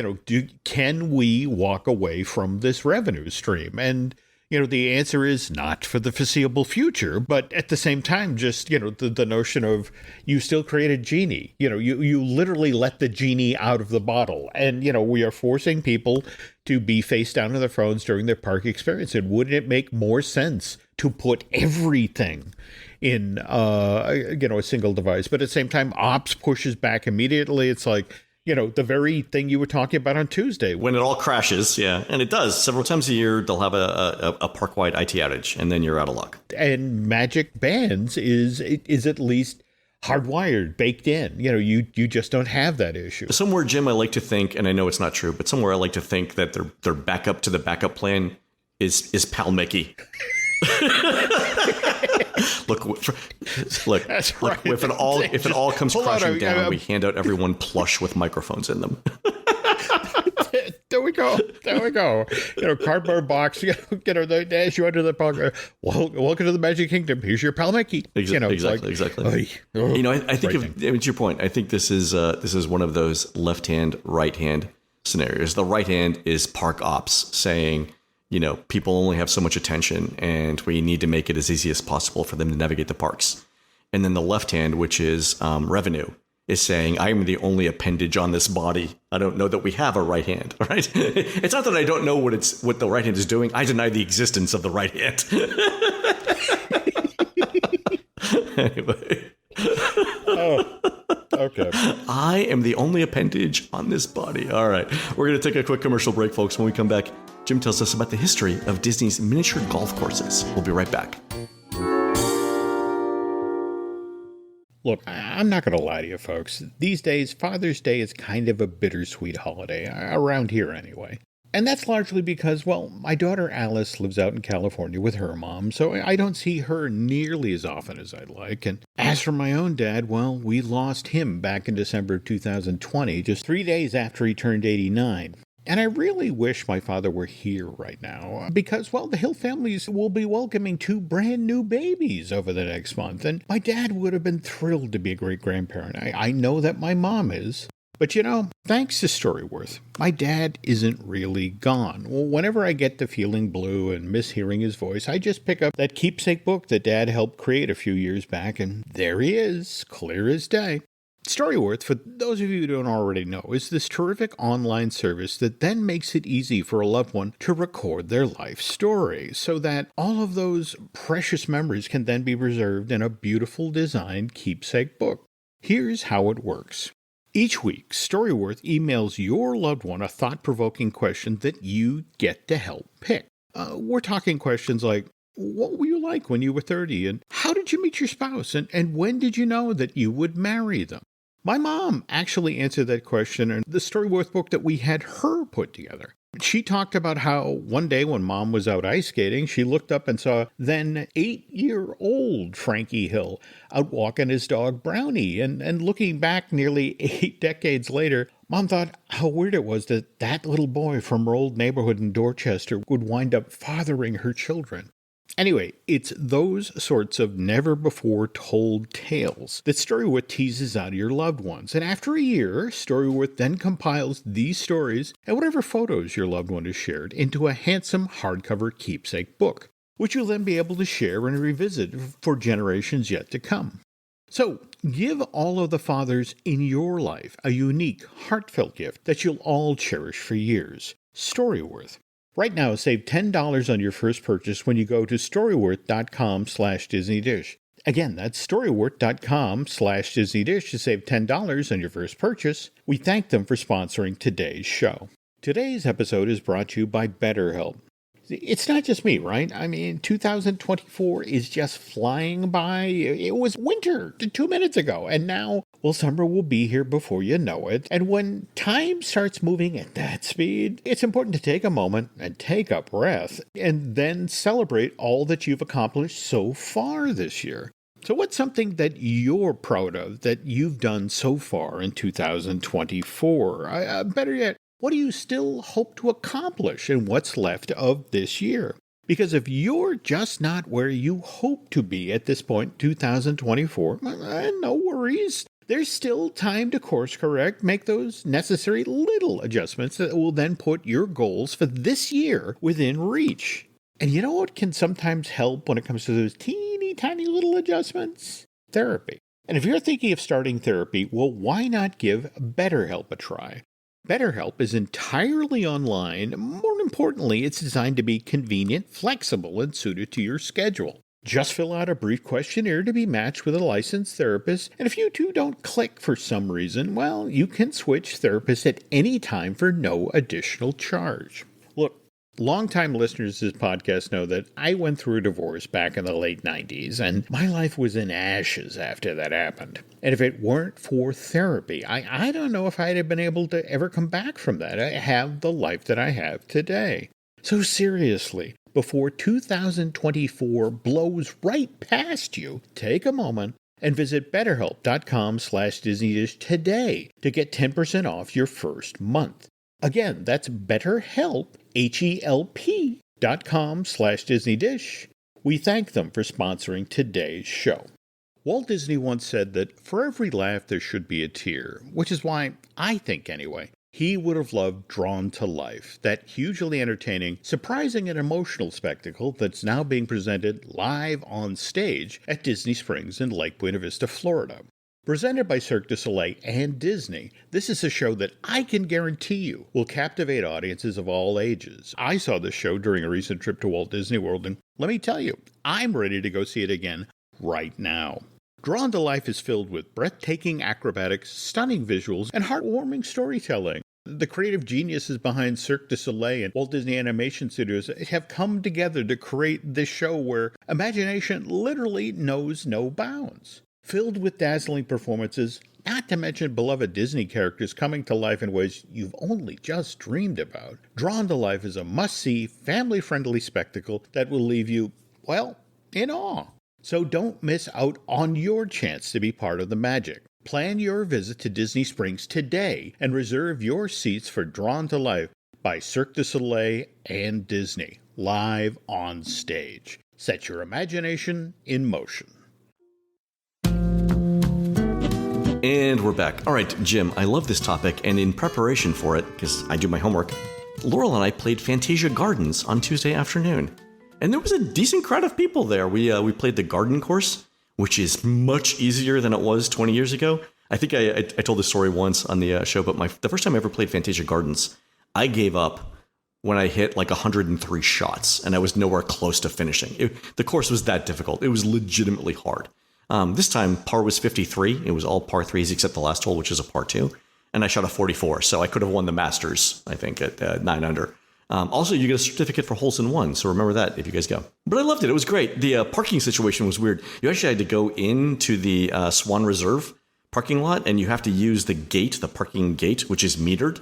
can we walk away from this revenue stream? And, the answer is not for the foreseeable future. But at the same time, just, the notion of you still create a genie. You literally let the genie out of the bottle. And, we are forcing people to be face down on their phones during their park experience. And wouldn't it make more sense to put everything in, a single device? But at the same time, Ops pushes back immediately. It's like, the very thing you were talking about on Tuesday. When it all crashes, yeah. And it does. Several times a year, they'll have a park-wide IT outage, and then you're out of luck. And Magic Bands is at least hardwired, baked in. You just don't have that issue. Somewhere, Jim, I like to think, and I know it's not true, but somewhere I like to think that their backup to the backup plan is Pal Mickey. Look, That's right. If it all comes crashing down, we hand out everyone plush with microphones in them. There we go. Cardboard box. As you enter the park. Welcome to the Magic Kingdom. Here's your Pal Mickey. Exactly. I think it's your point. I think this is one of those left hand, right hand scenarios. The right hand is park ops saying, people only have so much attention and we need to make it as easy as possible for them to navigate the parks. And then the left hand, which is revenue, is saying, I am the only appendage on this body. I don't know that we have a right hand, right? It's not that I don't know what the right hand is doing. I deny the existence of the right hand. Anyway. Oh, okay. I am the only appendage on this body. All right. We're going to take a quick commercial break, folks. When we come back, Jim tells us about the history of Disney's miniature golf courses. We'll be right back. Look, I'm not going to lie to you, folks. These days, Father's Day is kind of a bittersweet holiday, around here anyway. And that's largely because, my daughter Alice lives out in California with her mom, so I don't see her nearly as often as I'd like. And as for my own dad, we lost him back in December of 2020, just 3 days after he turned 89. And I really wish my father were here right now, because, the Hill families will be welcoming 2 brand new babies over the next month, and my dad would have been thrilled to be a great-grandparent. I know that my mom is. But thanks to Storyworth, my dad isn't really gone. Whenever I get to feeling blue and miss hearing his voice, I just pick up that keepsake book that Dad helped create a few years back, and there he is, clear as day. Storyworth, for those of you who don't already know, is this terrific online service that then makes it easy for a loved one to record their life story, so that all of those precious memories can then be preserved in a beautiful designed keepsake book. Here's how it works. Each week, Storyworth emails your loved one a thought-provoking question that you get to help pick. We're talking questions like, what were you like when you were 30? And how did you meet your spouse? And when did you know that you would marry them? My mom actually answered that question in the Storyworth book that we had her put together. She talked about how one day when Mom was out ice skating, she looked up and saw then 8-year-old Frankie Hill out walking his dog Brownie. And looking back nearly 8 decades later, Mom thought how weird it was that little boy from her old neighborhood in Dorchester would wind up fathering her children. Anyway, it's those sorts of never-before-told tales that Storyworth teases out of your loved ones. And after a year, Storyworth then compiles these stories and whatever photos your loved one has shared into a handsome hardcover keepsake book, which you'll then be able to share and revisit for generations yet to come. So, give all of the fathers in your life a unique, heartfelt gift that you'll all cherish for years. Storyworth. Right now, save $10 on your first purchase when you go to storyworth.com/DisneyDish. Again, that's storyworth.com/DisneyDish to save $10 on your first purchase. We thank them for sponsoring today's show. Today's episode is brought to you by BetterHelp. It's not just me, right? 2024 is just flying by. It was winter 2 minutes ago, and now, summer will be here before you know it. And when time starts moving at that speed, it's important to take a moment and take a breath, and then celebrate all that you've accomplished so far this year. So what's something that you're proud of that you've done so far in 2024? Better yet, what do you still hope to accomplish in what's left of this year? Because if you're just not where you hope to be at this point, 2024, no worries. There's still time to course correct, make those necessary little adjustments that will then put your goals for this year within reach. And you know what can sometimes help when it comes to those teeny tiny little adjustments? Therapy. And if you're thinking of starting therapy, well, why not give BetterHelp a try? BetterHelp is entirely online. More importantly, it's designed to be convenient, flexible, and suited to your schedule. Just fill out a brief questionnaire to be matched with a licensed therapist, and if you two don't click for some reason, well, you can switch therapists at any time for no additional charge. Look, longtime listeners to this podcast know that I went through a divorce back in the late 90s, and my life was in ashes after that happened. And if it weren't for therapy, I don't know if I'd have been able to ever come back from that. I have the life that I have today. So seriously, before 2024 blows right past you, take a moment and visit betterhelp.com/DisneyDish today to get 10% off your first month. Again, that's BetterHelp, HELP.com/DisneyDish. We thank them for sponsoring today's show. Walt Disney once said that for every laugh there should be a tear, which is why I think anyway, he would have loved Drawn to Life, that hugely entertaining, surprising, and emotional spectacle that's now being presented live on stage at Disney Springs in Lake Buena Vista, Florida. Presented by Cirque du Soleil and Disney, this is a show that I can guarantee you will captivate audiences of all ages. I saw this show during a recent trip to Walt Disney World, and let me tell you, I'm ready to go see it again right now. Drawn to Life is filled with breathtaking acrobatics, stunning visuals, and heartwarming storytelling. The creative geniuses behind Cirque du Soleil and Walt Disney Animation Studios have come together to create this show where imagination literally knows no bounds. Filled with dazzling performances, not to mention beloved Disney characters coming to life in ways you've only just dreamed about, Drawn to Life is a must-see, family-friendly spectacle that will leave you, well, in awe. So don't miss out on your chance to be part of the magic. Plan your visit to Disney Springs today and reserve your seats for Drawn to Life by Cirque du Soleil and Disney, live on stage. Set your imagination in motion. And we're back. All right, Jim, I love this topic, and in preparation for it, because I do my homework, Laurel and I played Fantasia Gardens on Tuesday afternoon. And there was a decent crowd of people there. We played the garden course, which is much easier than it was 20 years ago. I think I told this story once on the show, but the first time I ever played Fantasia Gardens, I gave up when I hit like 103 shots, and I was nowhere close to finishing. The course was that difficult. It was legitimately hard. This time, par was 53. It was all par threes except the last hole, which is a par two. And I shot a 44, so I could have won the Masters, I think, at 9 under. Also, you get a certificate for holes in one, so remember that if you guys go. But I loved it. It was great. The parking situation was weird. You actually had to go into the Swan Reserve parking lot, and you have to use the gate, the parking gate, which is metered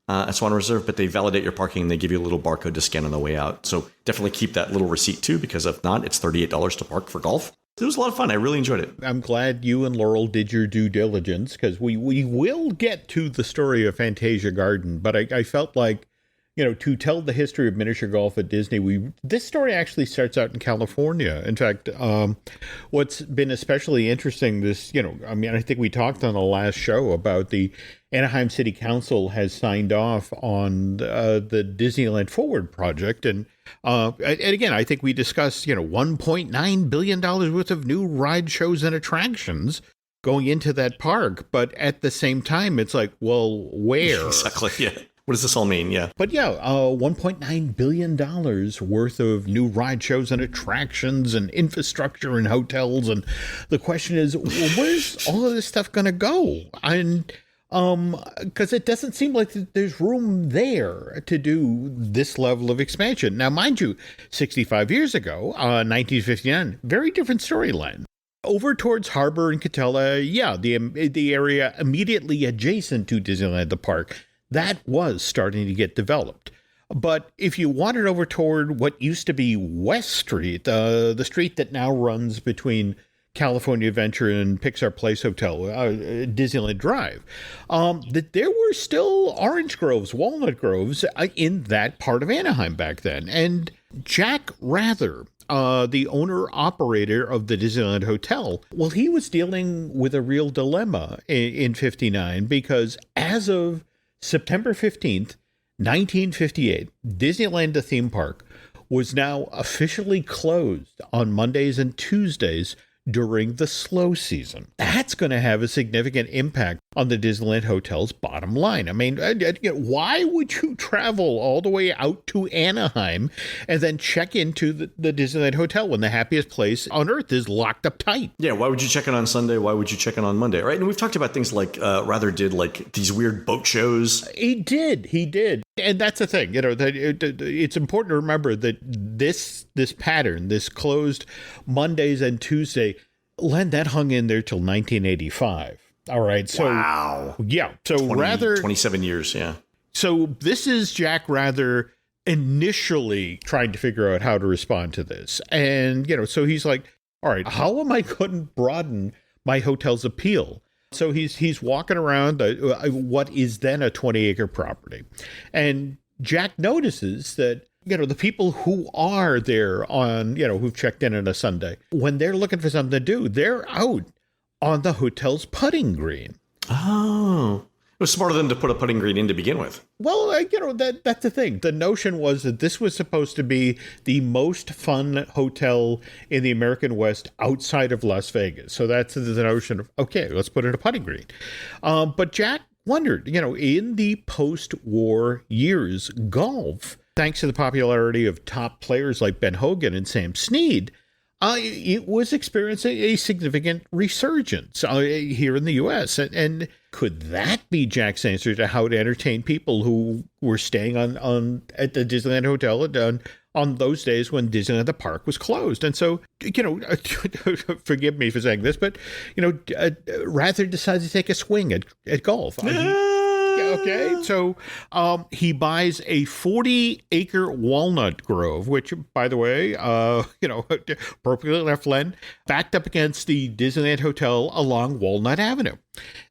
at Swan Reserve, but they validate your parking and they give you a little barcode to scan on the way out. So definitely keep that little receipt too, because if not, it's $38 to park for golf. It was a lot of fun. I really enjoyed it. I'm glad you and Laurel did your due diligence, because we will get to the story of Fantasia Garden, but I felt like, to tell the history of miniature golf at Disney, this story actually starts out in California. In fact, what's been especially interesting I think we talked on the last show about the Anaheim City Council has signed off on the Disneyland Forward project. And again, I think we discussed, $1.9 billion worth of new ride shows and attractions going into that park. But at the same time, it's like, well, where? Exactly, yeah. What does this all mean? Yeah. But yeah, $1.9 billion worth of new ride shows and attractions and infrastructure and hotels. And the question is, well, where's all of this stuff going to go? And because it doesn't seem like there's room there to do this level of expansion. Now, mind you, 65 years ago, 1959, very different storyline. Over towards Harbor and Catella, the area immediately adjacent to Disneyland, the park, that was starting to get developed. But if you wandered over toward what used to be West Street, the street that now runs between California Adventure and Pixar Place Hotel, Disneyland Drive, that there were still orange groves, walnut groves in that part of Anaheim back then. And Jack Rather, the owner-operator of the Disneyland Hotel, well, he was dealing with a real dilemma in 59 because as of September 15th, 1958, Disneyland, the theme park, was now officially closed on Mondays and Tuesdays during the slow season. That's going to have a significant impact on the Disneyland Hotel's bottom line. I mean, why would you travel all the way out to Anaheim and then check into the Disneyland Hotel when the happiest place on earth is locked up tight? Yeah, why would you check in on Sunday? Why would you check in on Monday? Right? And we've talked about things like Rather did like these weird boat shows. He did. And that's the thing, that it's important to remember that this pattern, this closed Mondays and Tuesday, Len, that hung in there till 1985. All right. So, wow. Yeah. So Rather 27 years. Yeah. So this is Jack Rather initially trying to figure out how to respond to this. And, so he's like, all right, how am I going to broaden my hotel's appeal? So he's walking around what is then a 20-acre property. And Jack notices that, the people who are there on, who've checked in on a Sunday, when they're looking for something to do, they're out on the hotel's putting green. Oh. It was smart of them to put a putting green in to begin with. Well, that's the thing. The notion was that this was supposed to be the most fun hotel in the American West outside of Las Vegas. So that's the notion of, okay, let's put in a putting green. But Jack wondered, in the post-war years, golf, thanks to the popularity of top players like Ben Hogan and Sam Snead, it was experiencing a significant resurgence here in the U.S. And could that be Jack's answer to how to entertain people who were staying at the Disneyland Hotel on those days when Disneyland the park was closed? And so, forgive me for saying this, but, Rather decided to take a swing at golf. Okay, so he buys a 40-acre walnut grove, which, by the way, appropriately left Len, backed up against the Disneyland Hotel along Walnut Avenue.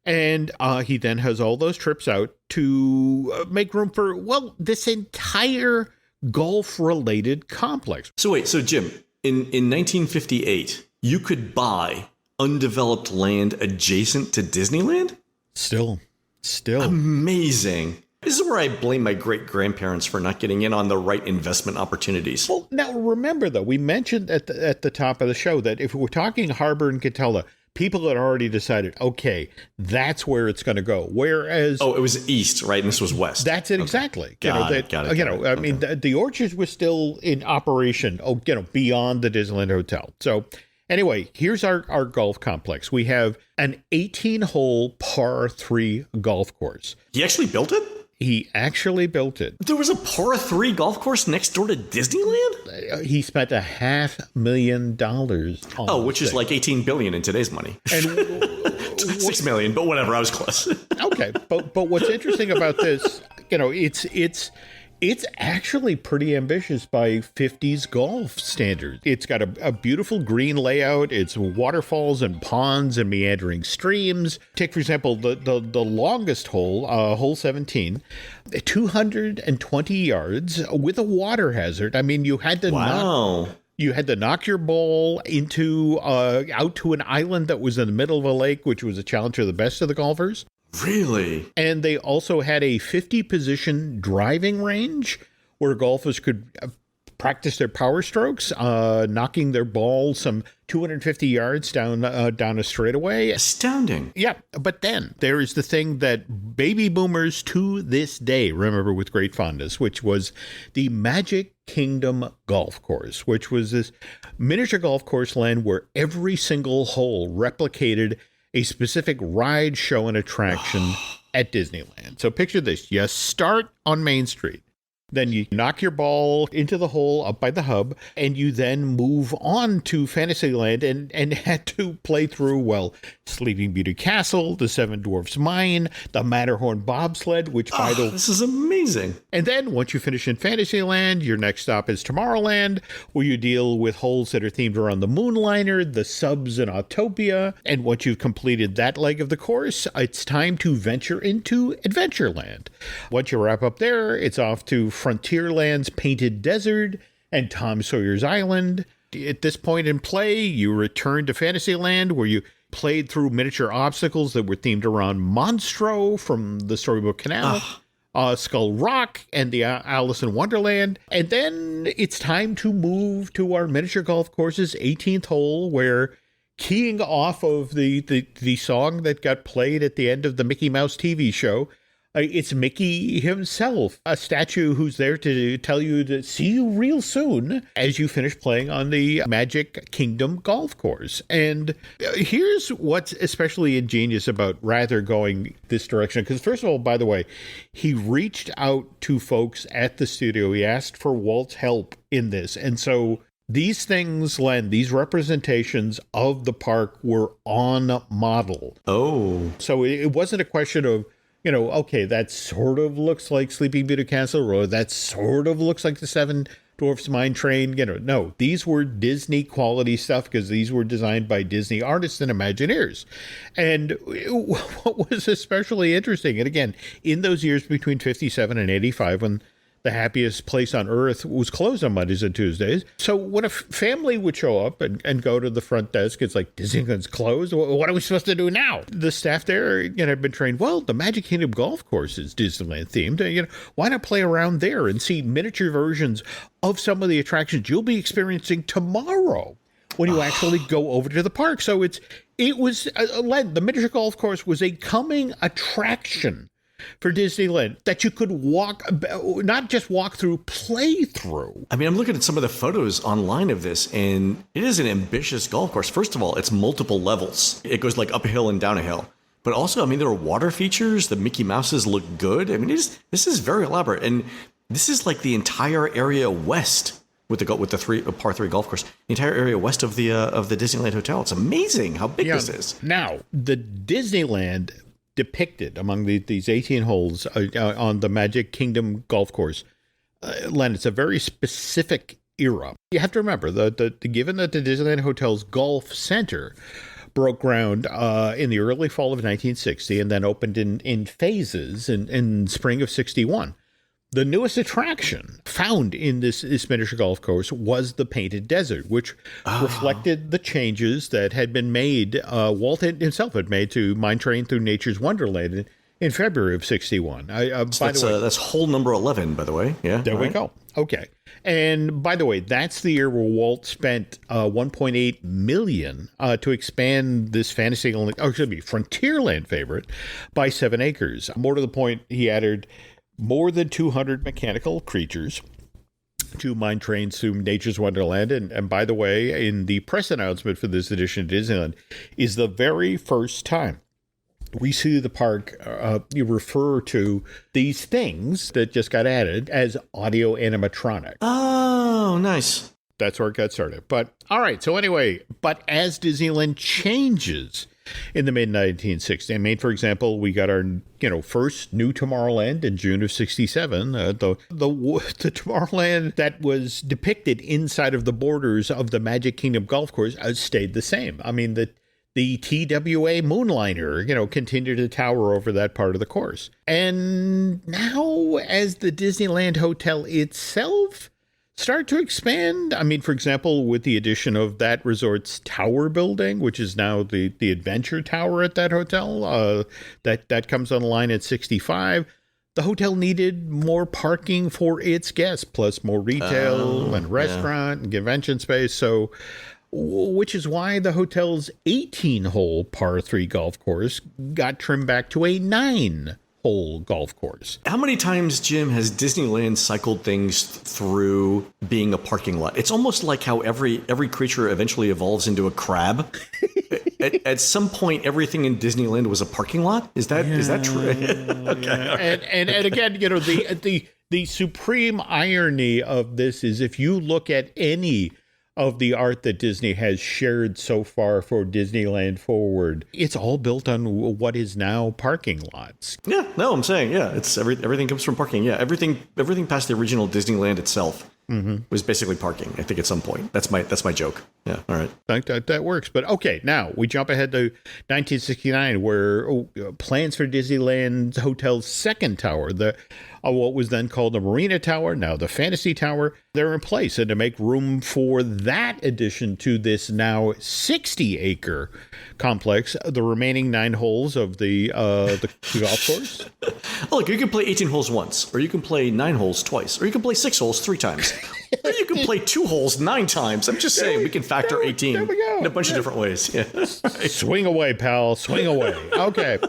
And he then has all those trips out to make room for, this entire golf-related complex. So Jim, in 1958, you could buy undeveloped land adjacent to Disneyland? Still. Amazing. This is where I blame my great-grandparents for not getting in on the right investment opportunities. Well, now remember, though, we mentioned at the top of the show that if we're talking Harbor and Catella, people had already decided, okay, that's where it's going to go. Whereas... Oh, it was east, right? And this was west. That's it, exactly. Got it. I mean, the orchards were still in operation, beyond the Disneyland Hotel. So... Anyway, here's our golf complex. We have an 18-hole par 3 golf course. He actually built it? He actually built it. There was a par 3 golf course next door to Disneyland? He spent $500,000 on which is like $18 billion in today's money. And $6 million, but whatever, I was close. Okay, but what's interesting about this, it's actually pretty ambitious by 50s golf standards. It's got a beautiful green layout. It's waterfalls and ponds and meandering streams. Take, for example, the longest hole, hole 17, 220 yards with a water hazard. I mean, you had to knock your ball into out to an island that was in the middle of a lake, which was a challenge for the best of the golfers. Really? And they also had a 50-position driving range where golfers could practice their power strokes, knocking their ball some 250 yards down a straightaway. Astounding. Yeah, but then there is the thing that baby boomers to this day remember with great fondness, which was the Magic Kingdom Golf Course, which was this miniature golf course land where every single hole replicated a specific ride, show, and attraction at Disneyland. So picture this. You start on Main Street. Then you knock your ball into the hole up by the hub, and you then move on to Fantasyland and had to play through, Sleeping Beauty Castle, the Seven Dwarfs Mine, the Matterhorn Bobsled, which this is amazing. And then once you finish in Fantasyland, your next stop is Tomorrowland, where you deal with holes that are themed around the Moonliner, the subs in Autopia. And once you've completed that leg of the course, it's time to venture into Adventureland. Once you wrap up there, it's off to Frontierland's Painted Desert and Tom Sawyer's Island. At this point in play, you return to Fantasyland, where you played through miniature obstacles that were themed around Monstro from the Storybook Canal, Skull Rock, and the Alice in Wonderland. And then it's time to move to our miniature golf course's 18th hole, where, keying off of the song that got played at the end of the Mickey Mouse TV show, it's Mickey himself, a statue who's there to tell you to see you real soon as you finish playing on the Magic Kingdom golf course. And here's what's especially ingenious about Rather going this direction. Because first of all, by the way, he reached out to folks at the studio. He asked for Walt's help in this. And so these things, Len, these representations of the park were on model. Oh. So it wasn't a question of, okay, that sort of looks like Sleeping Beauty Castle, or that sort of looks like the Seven Dwarfs Mine Train. No, these were Disney quality stuff because these were designed by Disney artists and Imagineers. And what was especially interesting, and again, in those years between 57 and 85, when the happiest place on earth was closed on Mondays and Tuesdays. So when a family would show up and go to the front desk, it's like, Disneyland's closed? What are we supposed to do now? The staff there had been trained, well, the Magic Kingdom golf course is Disneyland themed. Why not play around there and see miniature versions of some of the attractions you'll be experiencing tomorrow when you actually go over to the park? So it was, the miniature golf course was a coming attraction for Disneyland that you could not just walk through, play through. I mean, I'm looking at some of the photos online of this, and it is an ambitious golf course. First of all, it's multiple levels. It goes like up a hill and down a hill. But also, I mean, there are water features. The Mickey Mouses look good. I mean, this is very elaborate. And this is like the entire area west with the par 3 golf course, the entire area west of the Disneyland Hotel. It's amazing how big this is. Now, the Disneyland depicted among these 18 holes on the Magic Kingdom golf course, Len, it's a very specific era. You have to remember, given that the Disneyland Hotel's Golf Center broke ground in the early fall of 1960 and then opened in phases in spring of 61. The newest attraction found in this miniature golf course was the Painted Desert, which reflected the changes that had been made, Walt himself had made to Mine Train Through Nature's Wonderland in February of 61. That's hole number 11, by the way. Yeah, there we go. Okay. And by the way, that's the year where Walt spent $1.8 million to expand this Frontierland favorite by 7 acres. More to the point, he added more than 200 mechanical creatures to Mine Trains Through Nature's Wonderland. And by the way, in the press announcement for this edition of Disneyland, is the very first time we see the park you refer to these things that just got added as audio animatronic. Oh, nice. That's where it got started. But all right. So anyway, but as Disneyland changes in the mid-1960s, I mean, for example, we got our first new Tomorrowland in June of 67. The Tomorrowland that was depicted inside of the borders of the Magic Kingdom golf course stayed the same. I mean, the TWA Moonliner, continued to tower over that part of the course. And now, as the Disneyland Hotel itself start to expand, I mean, for example, with the addition of that resort's tower building, which is now the Adventure Tower at that hotel, that comes online at 65. The hotel needed more parking for its guests, plus more retail and restaurant and convention space. So, which is why the hotel's 18-hole par 3 golf course got trimmed back to a 9-hole golf course. How many times, Jim, has Disneyland cycled things through being a parking lot? It's almost like how every creature eventually evolves into a crab. At some point, everything in Disneyland was a parking lot. Is that true? Okay. And again, the supreme irony of this is if you look at any of the art that Disney has shared so far for Disneyland Forward, it's all built on what is now parking lots. Yeah, no, I'm saying, it's everything comes from parking. Yeah, everything past the original Disneyland itself was basically parking, I think, at some point. That's my joke. Yeah, all right. I think that works. But okay, now we jump ahead to 1969, where plans for Disneyland Hotel's second tower, what was then called the Marina Tower, now the Fantasy Tower, they're in place. And to make room for that addition to this now 60-acre complex, the remaining 9 holes of the golf course. Oh, look, you can play 18 holes once, or you can play 9 holes twice, or you can play 6 holes 3 times, or you can play 2 holes 9 times. I'm just saying we can factor 18 in a bunch of different ways. Yeah. Swing away, pal. Swing away. Okay.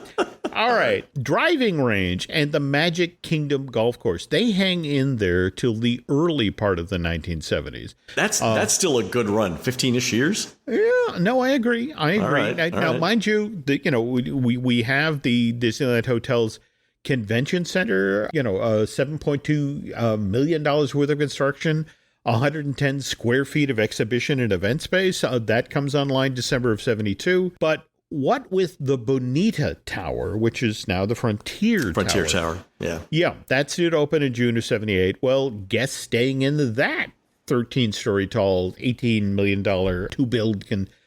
All right. Driving range and the Magic Kingdom golf course. They hang in there till the early part of the 1970s. That's still a good run. 15-ish years? Yeah. No, I agree. All right. Now, mind you, we have the Disneyland Hotel's convention center, $7.2 million worth of construction, 110 square feet of exhibition and event space. That comes online December of 72. But what with the Bonita Tower, which is now the Frontier Tower. Yeah. Yeah, that's due to open in June of 78. Well, guests staying in that 13-story tall, $18 million to-build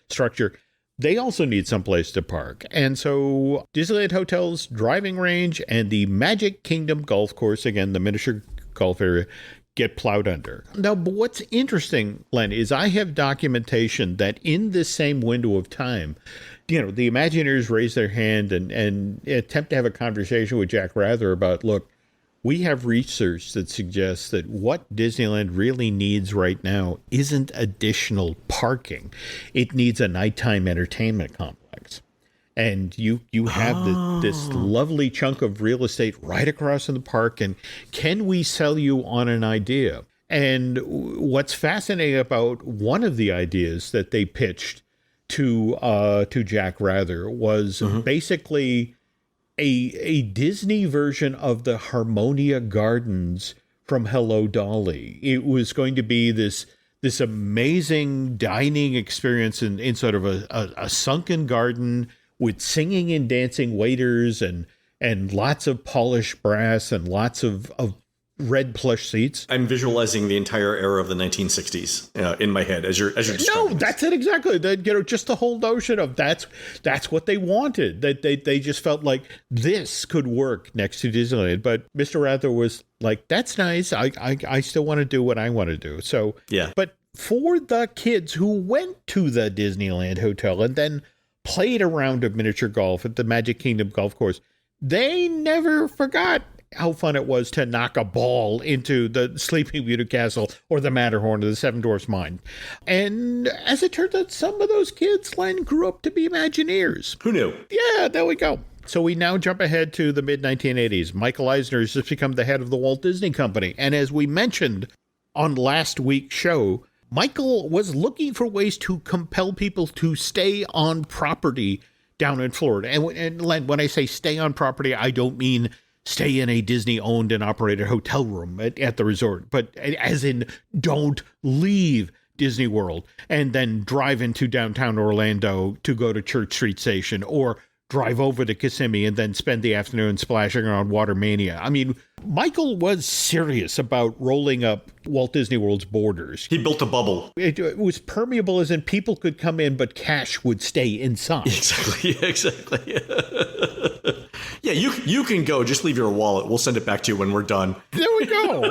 structure, they also need someplace to park. And so Disneyland Hotel's driving range and the Magic Kingdom golf course, again, the miniature golf area, get plowed under. Now, but what's interesting, Len, is I have documentation that in this same window of time, the Imagineers raise their hand and attempt to have a conversation with Jack Rather about, look, we have research that suggests that what Disneyland really needs right now isn't additional parking. It needs a nighttime entertainment complex. And you have this lovely chunk of real estate right across in the park. And can we sell you on an idea? And what's fascinating about one of the ideas that they pitched to Jack Rather was basically a Disney version of the Harmonia Gardens from Hello Dolly. It was going to be this amazing dining experience in sort of a sunken garden with singing and dancing waiters and lots of polished brass and lots of red plush seats. I'm visualizing the entire era of the 1960s in my head as you're describing. No, that's it exactly. Just the whole notion of that's what they wanted. That they just felt like this could work next to Disneyland. But Mr. Rather was like, that's nice. I still want to do what I want to do. So yeah. But for the kids who went to the Disneyland Hotel and then played a round of miniature golf at the Magic Kingdom golf course, they never forgot how fun it was to knock a ball into the Sleeping Beauty Castle or the Matterhorn or the Seven Dwarfs Mine. And as it turns out, some of those kids, Len, grew up to be Imagineers. Who knew? Yeah, there we go. So we now jump ahead to the mid-1980s. Michael Eisner has just become the head of the Walt Disney Company. And as we mentioned on last week's show, Michael was looking for ways to compel people to stay on property down in Florida. And Len, when I say stay on property, I don't mean stay in a Disney-owned and operated hotel room at the resort, but as in don't leave Disney World and then drive into downtown Orlando to go to Church Street Station or drive over to Kissimmee and then spend the afternoon splashing around Water Mania. I mean, Michael was serious about rolling up Walt Disney World's borders. He built a bubble. It was permeable as in people could come in, but cash would stay inside. Exactly. Yeah, you can go. Just leave your wallet. We'll send it back to you when we're done. There we go.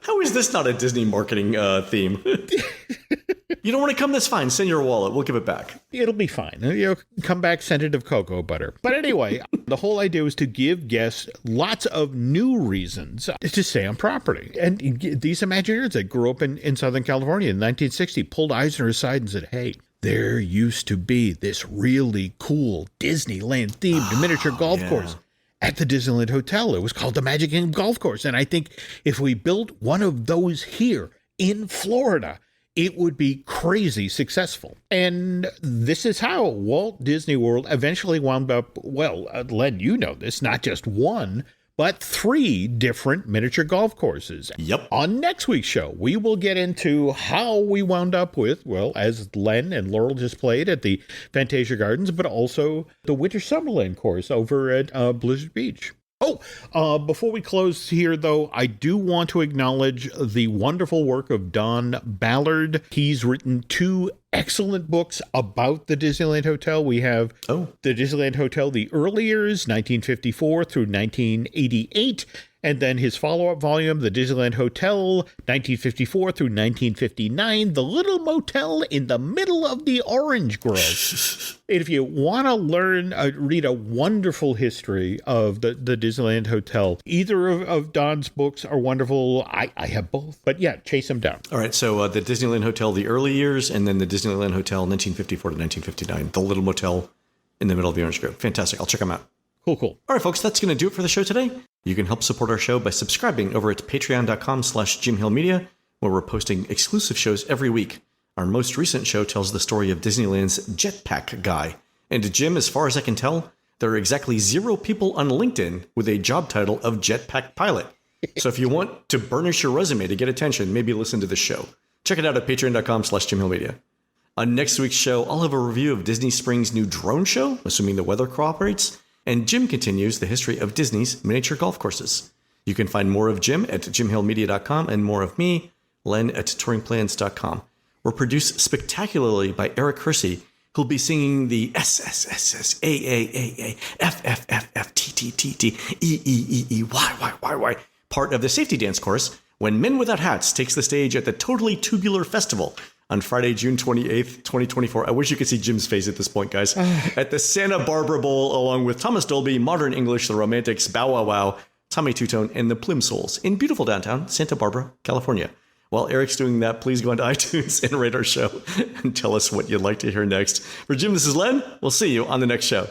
How is this not a Disney marketing theme? You don't want to come? That's fine. Send your wallet. We'll give it back. It'll be fine. Come back scented of cocoa butter. But anyway, the whole idea was to give guests lots of new reasons to stay on property. And these Imagineers that grew up in Southern California in 1960 pulled Eisner aside and said, hey, there used to be this really cool Disneyland-themed miniature golf course at the Disneyland Hotel. It was called the Magic Kingdom Golf Course. And I think if we built one of those here in Florida, it would be crazy successful. And this is how Walt Disney World eventually wound up, well, Len, you know this, not just one, but 3 different miniature golf courses. Yep. On next week's show, we will get into how we wound up with, well, as Len and Laurel just played at the Fantasia Gardens, but also the Winter Summerland course over at Blizzard Beach. Before we close here, though, I do want to acknowledge the wonderful work of Don Ballard. He's written 2 excellent books about the Disneyland Hotel. We have the Disneyland Hotel, The Early Years, 1954 through 1988. And then his follow-up volume, The Disneyland Hotel, 1954 through 1959, The Little Motel in the Middle of the Orange Grove. If you want to read a wonderful history of the Disneyland Hotel, either of Don's books are wonderful. I have both. But yeah, chase them down. All right, so the Disneyland Hotel, The Early Years, and then the Disneyland Hotel, 1954 to 1959, The Little Motel in the Middle of the Orange Grove. Fantastic. I'll check them out. Cool. All right, folks, that's going to do it for the show today. You can help support our show by subscribing over at patreon.com/JimHillMedia, where we're posting exclusive shows every week. Our most recent show tells the story of Disneyland's jetpack guy. And Jim, as far as I can tell, there are exactly 0 people on LinkedIn with a job title of jetpack pilot. So if you want to burnish your resume to get attention, maybe listen to this show. Check it out at patreon.com/JimHillMedia. On next week's show, I'll have a review of Disney Springs' new drone show, assuming the weather cooperates. And Jim continues the history of Disney's miniature golf courses. You can find more of Jim at jimhillmedia.com and more of me, Len, at touringplans.com. We're produced spectacularly by Eric Hersey, who'll be singing the SSSSAAAFFFFTTTEEEEY part of the safety dance chorus when Men Without Hats takes the stage at the Totally Tubular Festival on Friday, June 28th, 2024. I wish you could see Jim's face at this point, guys. At the Santa Barbara Bowl, along with Thomas Dolby, Modern English, The Romantics, Bow Wow Wow, Tommy Tutone, and the Plimsolls in beautiful downtown Santa Barbara, California. While Eric's doing that, please go onto iTunes and rate our show and tell us what you'd like to hear next. For Jim, this is Len. We'll see you on the next show.